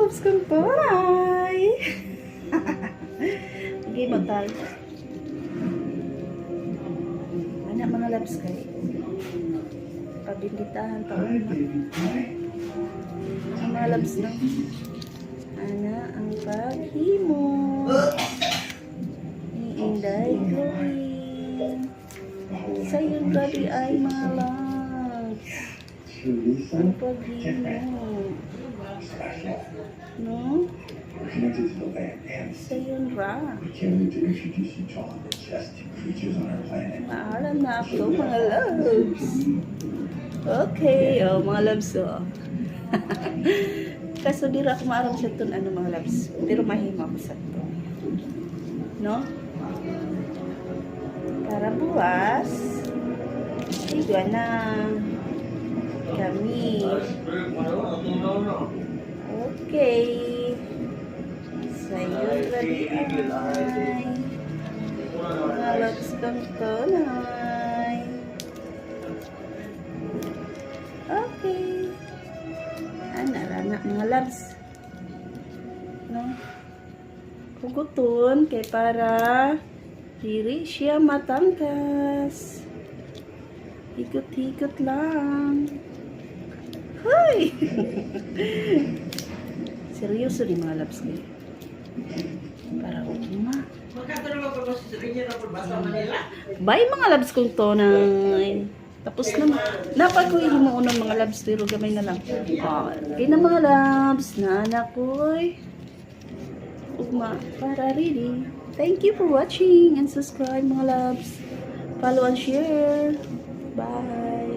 loves kong tunay. Okay, matal. Ano mga loves kayo? Pabilitahan pa ulit. Ang mga loves na. Ano ang paghimo? Iinday gawin. Sa'yo gabi ay mga loves. Ang paghimo. No? Sa'yo ra. Maalam na ako mga loves. Okay, oh mga loves oh. Kaso di ra ako maaram sa ito ano mga loves. Pero mahima ko sa ito. No? Para buwas, iga na kami. Okay. Sa'yo gabi ay mga loves kong tunay. Okay. Narana mga loves. No? Huguton kay para diri siya matangkas. Hikot-hikot lang. Hoy! Seryoso di mga loves kayo. Para uma. Bye mga loves kong tonay. Tapos na. Napag ko mo unang mga loves pero gamay na lang. Okay na mga loves. Nana ko'y uma para ready. Thank you for watching and subscribe mga loves. Follow and share. Bye.